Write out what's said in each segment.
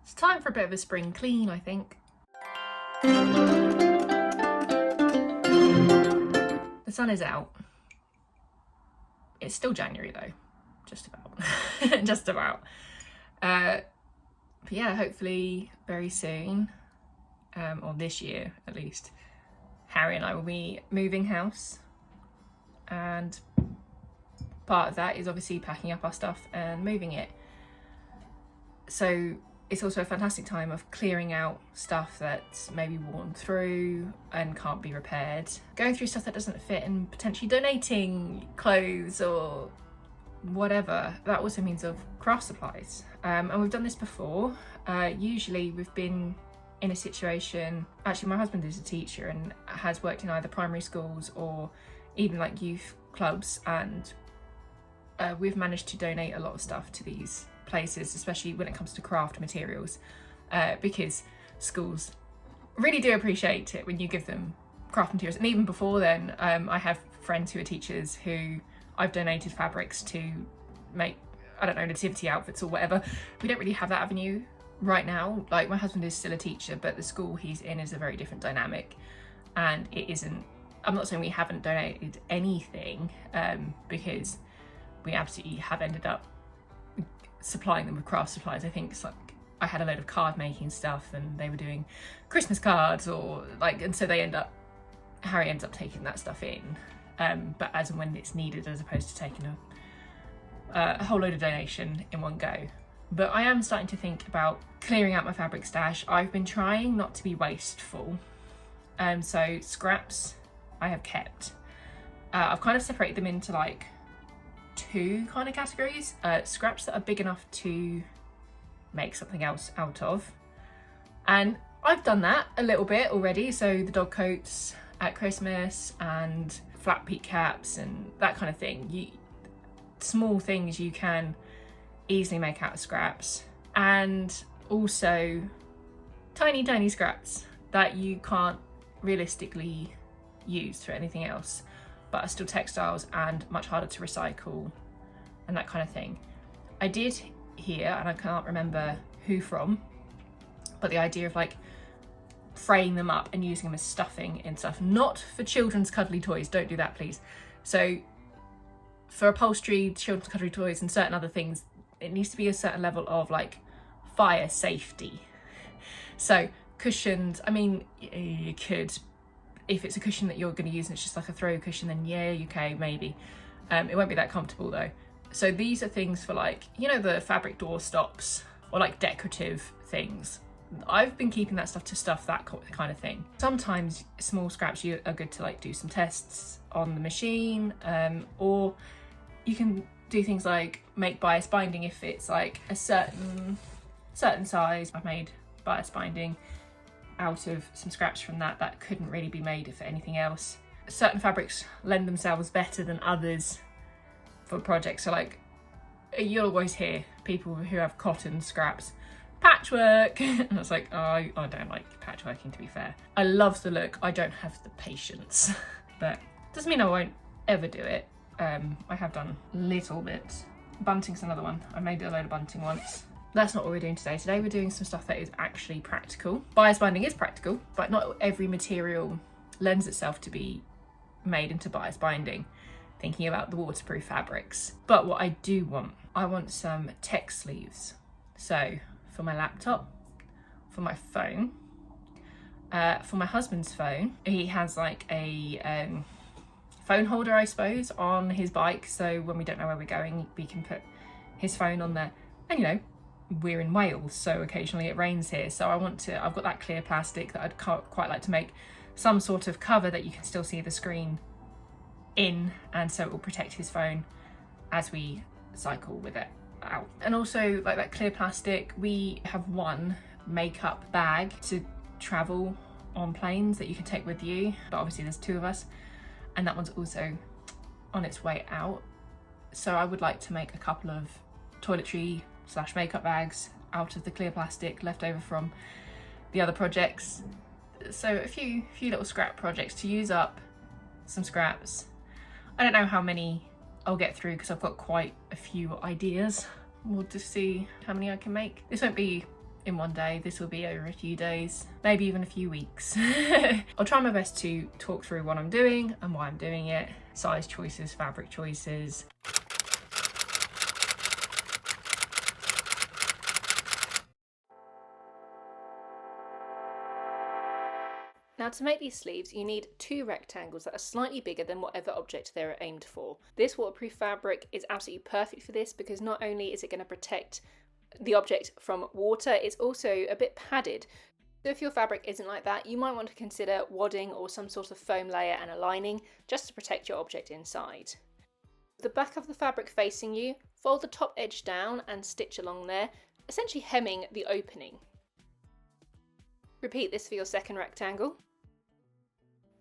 It's time for a bit of a spring clean, I think. The sun is out. It's still January though, just about. Just about. But yeah, hopefully very soon, or this year at least, Harry and I will be moving house, and part of that is obviously packing up our stuff and moving it. So it's also a fantastic time of clearing out stuff that's maybe worn through and can't be repaired, going through stuff that doesn't fit and potentially donating clothes or whatever. That also means of craft supplies, and we've done this before. Usually we've been in a situation, actually my husband is a teacher and has worked in either primary schools or even like youth clubs, and we've managed to donate a lot of stuff to these places, especially when it comes to craft materials, because schools really do appreciate it when you give them craft materials. And even before then, I have friends who are teachers who I've donated fabrics to make, I don't know, nativity outfits or whatever. We don't really have that avenue right now. Like, my husband is still a teacher, but the school he's in is a very different dynamic, and it isn't, I'm not saying we haven't donated anything, because we absolutely have ended up supplying them with craft supplies. I think it's like, I had a load of card making stuff and they were doing Christmas cards or like, and so Harry ends up taking that stuff in, but as and when it's needed, as opposed to taking a whole load of donation in one go. But I am starting to think about clearing out my fabric stash. I've been trying not to be wasteful, so scraps I have kept. I've kind of separated them into like two kind of categories. Scraps that are big enough to make something else out of, and I've done that a little bit already. So the dog coats at Christmas and flat peak caps and that kind of thing. Small things you can easily make out of scraps, and also tiny scraps that you can't realistically use for anything else, but are still textiles and much harder to recycle and that kind of thing. I did hear, and I can't remember who from, but the idea of like fraying them up and using them as stuffing and stuff, not for children's cuddly toys, don't do that please. So for upholstery, children's cuddly toys and certain other things, it needs to be a certain level of like fire safety. So cushions, I mean, you could, if it's a cushion that you're going to use and it's just like a throw cushion, then yeah, okay, maybe. It won't be that comfortable though. So these are things for like, you know, the fabric door stops or like decorative things. I've been keeping that stuff to stuff that kind of thing. Sometimes small scraps are good to like do some tests on the machine, or you can do things like make bias binding if it's like a certain size. I've made bias binding out of some scraps from that couldn't really be made for anything else. Certain fabrics lend themselves better than others for projects. So like, you'll always hear people who have cotton scraps, patchwork, and it's like, oh, I don't like patchworking, to be fair. I love the look, I don't have the patience, but doesn't mean I won't ever do it. I have done little bits. Bunting's another one. I made a load of bunting once. That's not what we're doing today. Today we're doing some stuff that is actually practical. Bias binding is practical, but not every material lends itself to be made into bias binding, thinking about the waterproof fabrics. But what I do want, I want some tech sleeves. So for my laptop, for my phone, for my husband's phone, he has like a phone holder, I suppose, on his bike, so when we don't know where we're going, we can put his phone on there. And you know, we're in Wales, so occasionally it rains here, so I've got that clear plastic that I'd quite like to make some sort of cover that you can still see the screen in, and so it will protect his phone as we cycle with it out. And also, like that clear plastic, we have one makeup bag to travel on planes that you can take with you, but obviously there's two of us, and that one's also on its way out. So I would like to make a couple of toiletry / makeup bags out of the clear plastic left over from the other projects. So a few little scrap projects to use up some scraps. I don't know how many I'll get through because I've got quite a few ideas. We'll just see how many I can make. This won't be in one day. This will be over a few days, maybe even a few weeks. I'll try my best to talk through what I'm doing and why I'm doing it, size choices, fabric choices. Now to make these sleeves, you need 2 rectangles that are slightly bigger than whatever object they're aimed for. This waterproof fabric is absolutely perfect for this because not only is it going to protect the object from water, it's also a bit padded. So if your fabric isn't like that, you might want to consider wadding or some sort of foam layer and a lining just to protect your object inside. With the back of the fabric facing you, fold the top edge down and stitch along there, essentially hemming the opening. Repeat this for your second rectangle.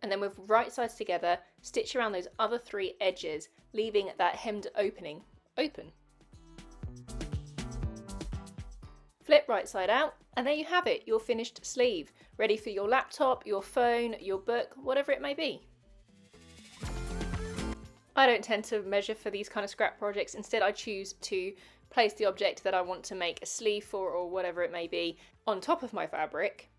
And then with right sides together, stitch around those other 3 edges, leaving that hemmed opening open. Flip right side out, and there you have it, your finished sleeve, ready for your laptop, your phone, your book, whatever it may be. I don't tend to measure for these kind of scrap projects. Instead, I choose to place the object that I want to make a sleeve for, or whatever it may be, on top of my fabric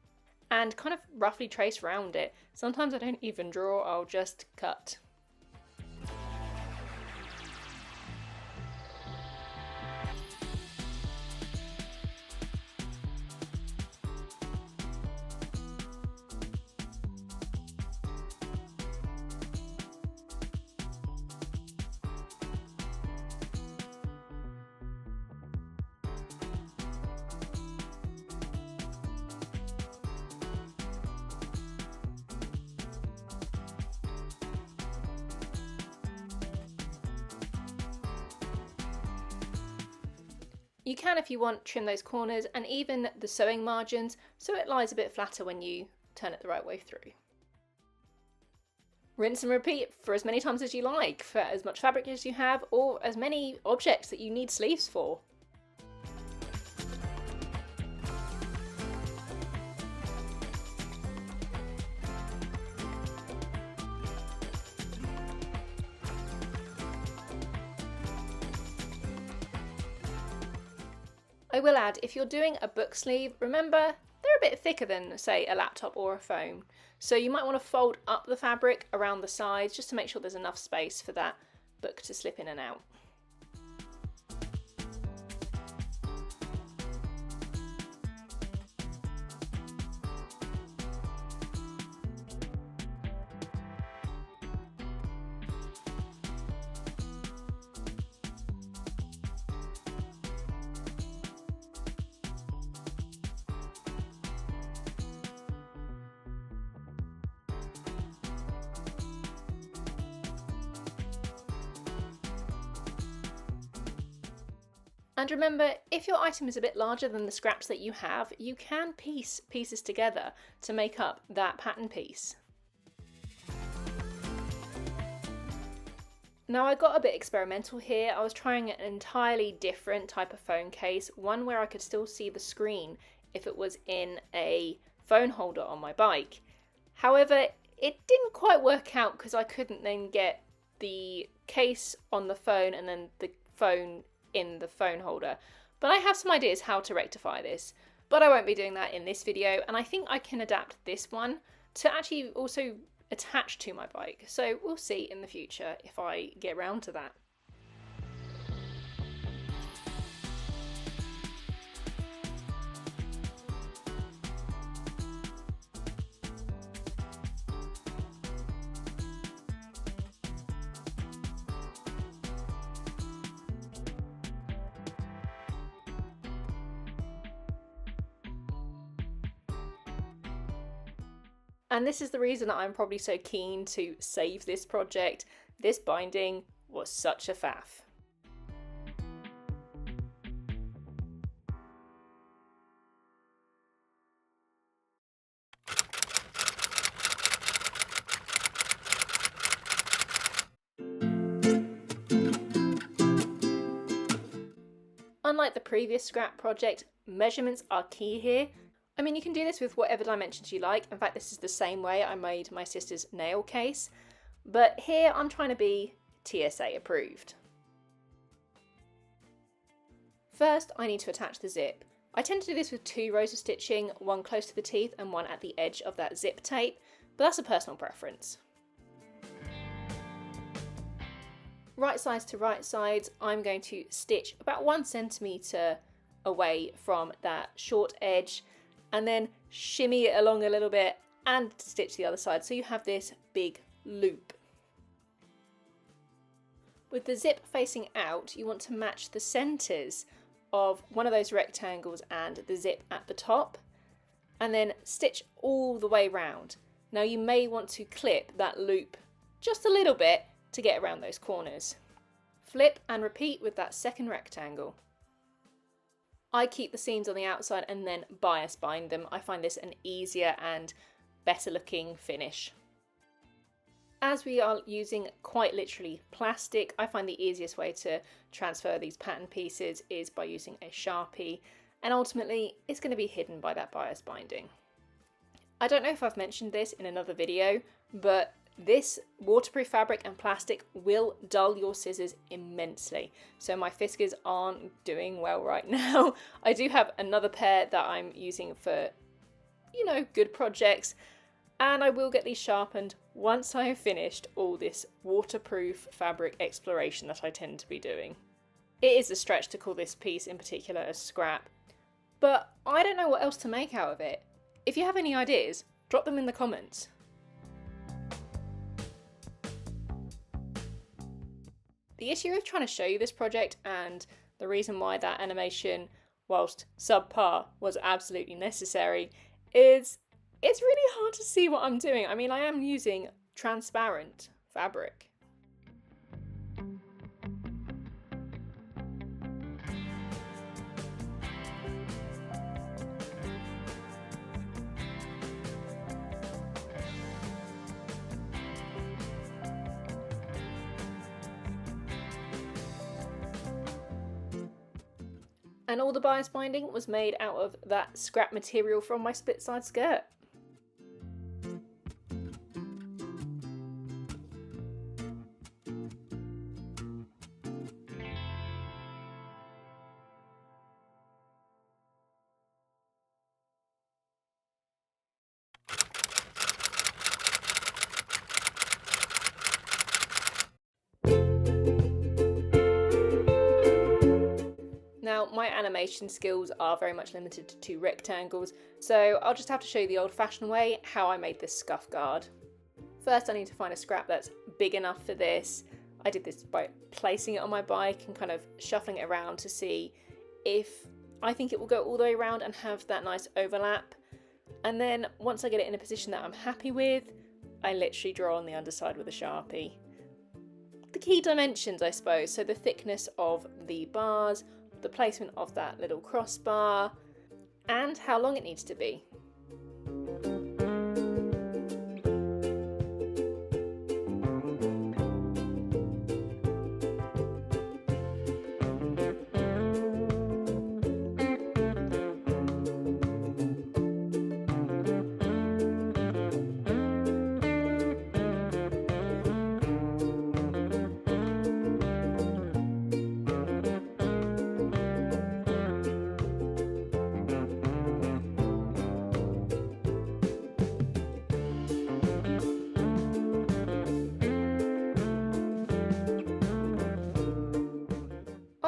and kind of roughly trace around it. Sometimes I don't even draw, I'll just cut. You can, if you want, trim those corners and even the sewing margins so it lies a bit flatter when you turn it the right way through. Rinse and repeat for as many times as you like, for as much fabric as you have or as many objects that you need sleeves for. I will add, if you're doing a book sleeve, remember they're a bit thicker than, say, a laptop or a phone. So you might want to fold up the fabric around the sides just to make sure there's enough space for that book to slip in and out. And remember, if your item is a bit larger than the scraps that you have, you can piece pieces together to make up that pattern piece. Now I got a bit experimental here. I was trying an entirely different type of phone case, one where I could still see the screen if it was in a phone holder on my bike. However, it didn't quite work out because I couldn't then get the case on the phone and then the phone in the phone holder. But I have some ideas how to rectify this, but I won't be doing that in this video, and I think I can adapt this one to actually also attach to my bike. So we'll see in the future if I get around to that. And this is the reason that I'm probably so keen to save this project. This binding was such a faff. Unlike the previous scrap project, measurements are key here. I mean, you can do this with whatever dimensions you like. In fact, this is the same way I made my sister's nail case. But here I'm trying to be TSA approved. First, I need to attach the zip. I tend to do this with 2 rows of stitching, one close to the teeth and one at the edge of that zip tape, but that's a personal preference. Right sides to right sides, I'm going to stitch about 1 centimetre away from that short edge and then shimmy it along a little bit and stitch the other side so you have this big loop. With the zip facing out, you want to match the centres of one of those rectangles and the zip at the top, and then stitch all the way round. Now you may want to clip that loop just a little bit to get around those corners. Flip and repeat with that second rectangle. I keep the seams on the outside and then bias bind them. I find this an easier and better looking finish. As we are using quite literally plastic, I find the easiest way to transfer these pattern pieces is by using a Sharpie, and ultimately it's going to be hidden by that bias binding. I don't know if I've mentioned this in another video, but this waterproof fabric and plastic will dull your scissors immensely. So my Fiskars aren't doing well right now. I do have another pair that I'm using for, good projects, and I will get these sharpened once I have finished all this waterproof fabric exploration that I tend to be doing. It is a stretch to call this piece in particular a scrap, but I don't know what else to make out of it. If you have any ideas, drop them in the comments. The issue with trying to show you this project, and the reason why that animation, whilst subpar, was absolutely necessary, is it's really hard to see what I'm doing. I mean, I am using transparent fabric. And all the bias binding was made out of that scrap material from my split side skirt. Now, my animation skills are very much limited to 2 rectangles, so I'll just have to show you the old-fashioned way how I made this scuff guard. First, I need to find a scrap that's big enough for this. I did this by placing it on my bike and kind of shuffling it around to see if I think it will go all the way around and have that nice overlap. And then once I get it in a position that I'm happy with, I literally draw on the underside with a Sharpie. The key dimensions, I suppose, so the thickness of the bars, the placement of that little crossbar, and how long it needs to be.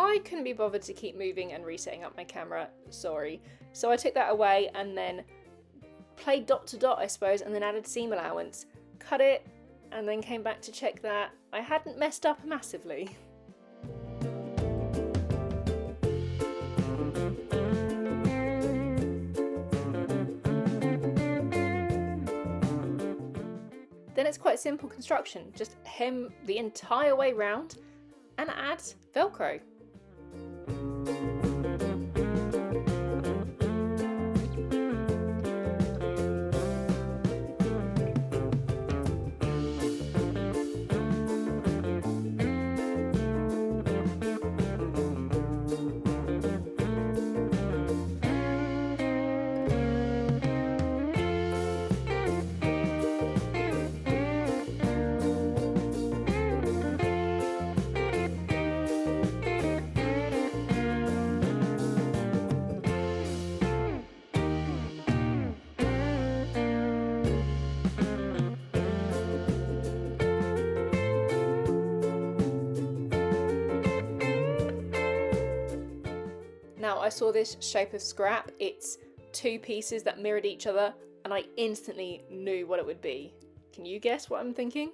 I couldn't be bothered to keep moving and resetting up my camera, sorry. So I took that away and then played dot to dot, I suppose, and then added seam allowance, cut it, and then came back to check that I hadn't messed up massively. Then it's quite simple construction, just hem the entire way round and add Velcro. I saw this shape of scrap, it's two pieces that mirrored each other, and I instantly knew what it would be. Can you guess what I'm thinking?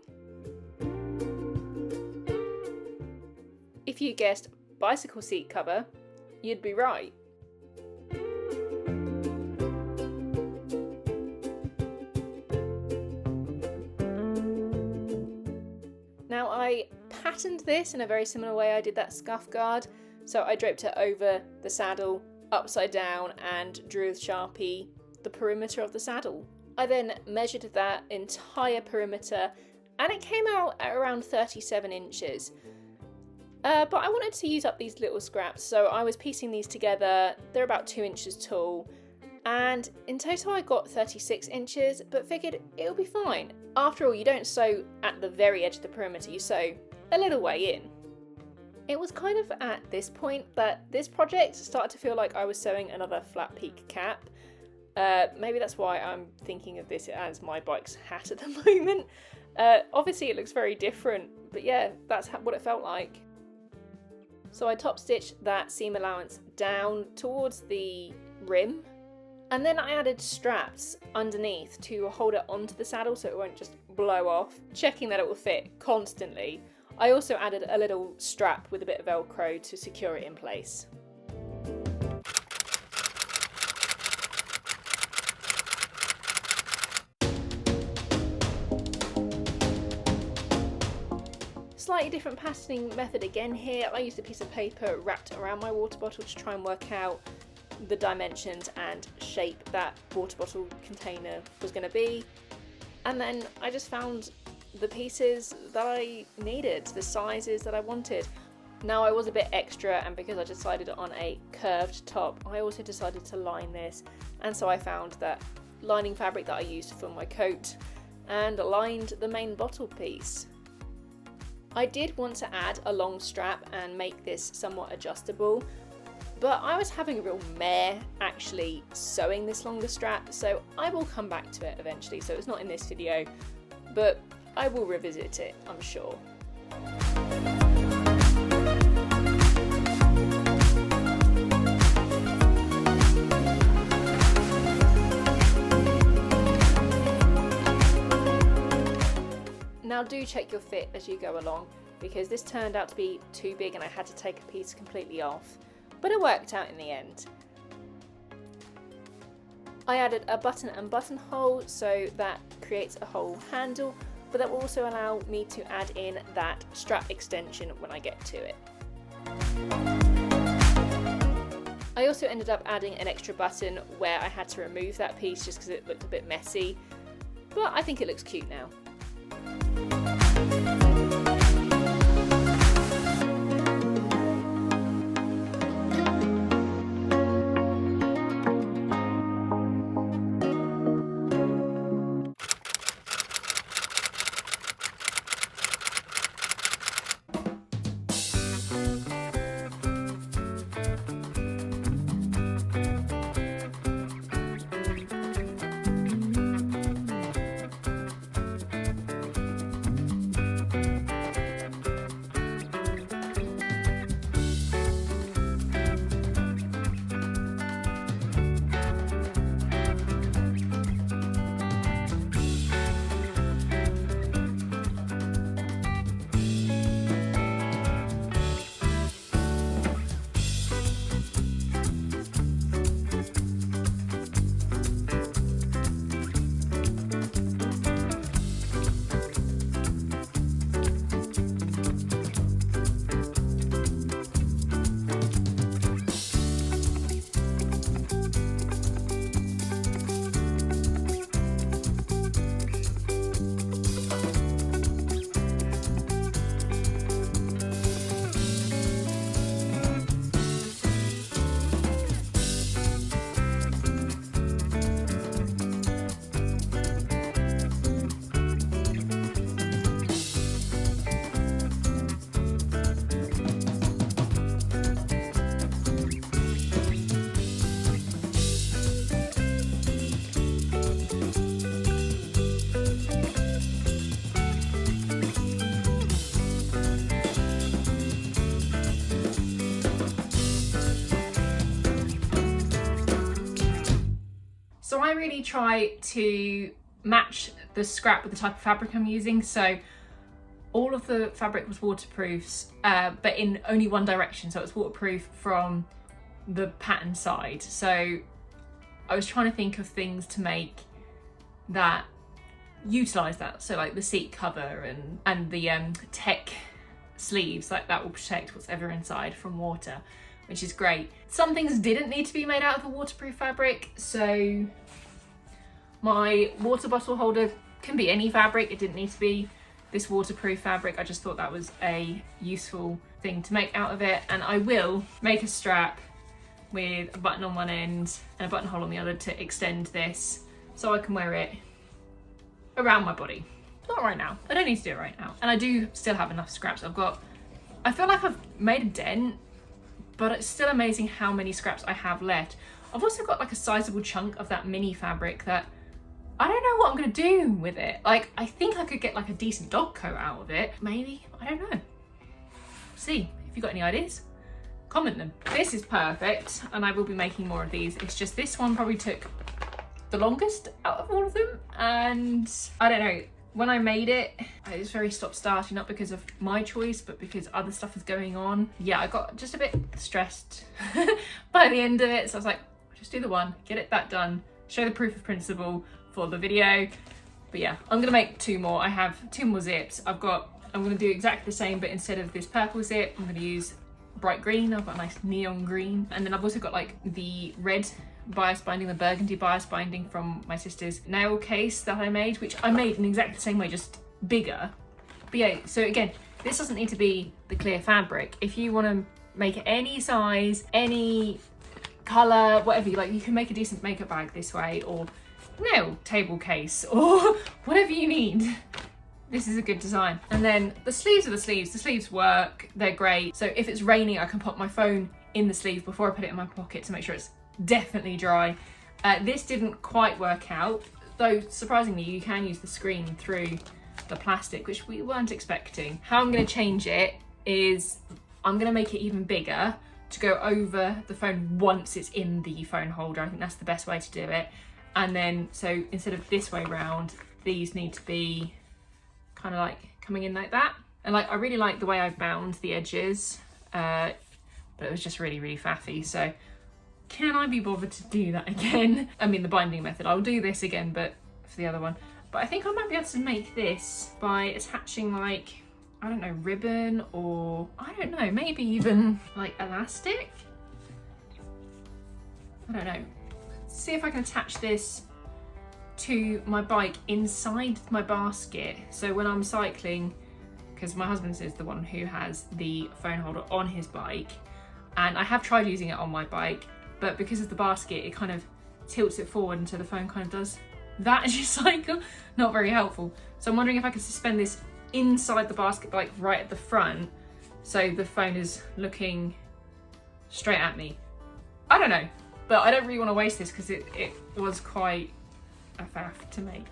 If you guessed bicycle seat cover, you'd be right. Now I patterned this in a very similar way I did that scuff guard. So I draped it over the saddle, upside down, and drew with Sharpie the perimeter of the saddle. I then measured that entire perimeter and it came out at around 37 inches. But I wanted to use up these little scraps, so I was piecing these together. They're about 2 inches tall. And in total I got 36 inches, but figured it'll be fine. After all, you don't sew at the very edge of the perimeter, you sew a little way in. It was kind of at this point that this project started to feel like I was sewing another flat peak cap. Maybe that's why I'm thinking of this as my bike's hat at the moment. Obviously it looks very different, but yeah, that's what it felt like. So I top stitched that seam allowance down towards the rim, and then I added straps underneath to hold it onto the saddle so it won't just blow off, checking that it will fit constantly. I also added a little strap with a bit of Velcro to secure it in place. Slightly different patterning method again here. I used a piece of paper wrapped around my water bottle to try and work out the dimensions and shape that water bottle container was going to be. And then I just found the pieces that I needed, the sizes that I wanted. Now I was a bit extra, and because I decided on a curved top, I also decided to line this, and so I found that lining fabric that I used for my coat and lined the main bottle piece. I did want to add a long strap and make this somewhat adjustable, but I was having a real mare actually sewing this longer strap, so I will come back to it eventually. So it's not in this video, but I will revisit it, I'm sure. Now do check your fit as you go along, because this turned out to be too big and I had to take a piece completely off, but it worked out in the end. I added a button and buttonhole, so that creates a whole handle, but that will also allow me to add in that strap extension when I get to it. I also ended up adding an extra button where I had to remove that piece just because it looked a bit messy, but I think it looks cute now. So I really try to match the scrap with the type of fabric I'm using. So all of the fabric was waterproofs, but in only one direction. So it's waterproof from the pattern side. So I was trying to think of things to make that utilize that. So like the seat cover and the tech sleeves, like that will protect whatever inside from water, which is great. Some things didn't need to be made out of a waterproof fabric. So my water bottle holder can be any fabric. It didn't need to be this waterproof fabric. I just thought that was a useful thing to make out of it. And I will make a strap with a button on one end and a buttonhole on the other to extend this so I can wear it around my body. Not right now. I don't need to do it right now. And I do still have enough scraps. I feel like I've made a dent, but it's still amazing how many scraps I have left. I've also got like a sizable chunk of that mini fabric that I don't know what I'm gonna do with it. Like, I think I could get like a decent dog coat out of it. Maybe, I don't know. See, if you've got any ideas, comment them. This is perfect, and I will be making more of these. It's just this one probably took the longest out of all of them, and I don't know, when I made it, it was very stop-starting, not because of my choice, but because other stuff was going on. Yeah, I got just a bit stressed by the end of it, so I was like, just do the one, get that done, show the proof of principle for the video. But yeah, I'm gonna make 2 more. I have 2 more zips. I'm gonna do exactly the same, but instead of this purple zip, I'm gonna use bright green. I've got a nice neon green, and then I've also got like the red bias binding, the burgundy bias binding from my sister's nail case that I made, which I made in exactly the same way, just bigger. But yeah, so again, this doesn't need to be the clear fabric. If you want to make it any size, any color, whatever you like, you can make a decent makeup bag this way, or nail table case, or whatever you need. This is a good design. And then the sleeves are the sleeves. The sleeves work, they're great. So if it's raining, I can pop my phone in the sleeve before I put it in my pocket to make sure it's definitely dry. This didn't quite work out, though surprisingly you can use the screen through the plastic, which we weren't expecting. How I'm going to change it is I'm going to make it even bigger to go over the phone once it's in the phone holder. I think that's the best way to do it. And then, so instead of this way round, these need to be kind of like coming in like that. And like, I really like the way I've bound the edges, but it was just really, really faffy. So can I be bothered to do that again? I mean, the binding method, I'll do this again, but for the other one. But I think I might be able to make this by attaching like, I don't know, ribbon, or I don't know, maybe even like elastic. I don't know. See if I can attach this to my bike inside my basket. So when I'm cycling, because my husband is the one who has the phone holder on his bike, and I have tried using it on my bike, but because of the basket, it kind of tilts it forward until the phone kind of does that as you cycle. Not very helpful. So I'm wondering if I could suspend this inside the basket, like right at the front, so the phone is looking straight at me. I don't know, but I don't really want to waste this because it was quite a faff to make.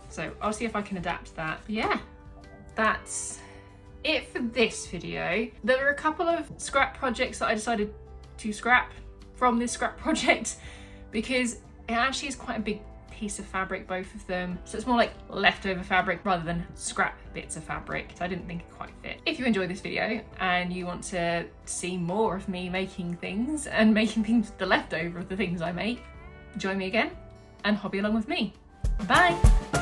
So I'll see if I can adapt that. But yeah, that's it for this video. There were a couple of scrap projects that I decided to scrap from this scrap project because it actually is quite a big piece of fabric, both of them. So it's more like leftover fabric rather than scrap bits of fabric. So I didn't think it quite fit. If you enjoyed this video and you want to see more of me making things and making things with the leftover of the things I make, join me again and hobby along with me. Bye!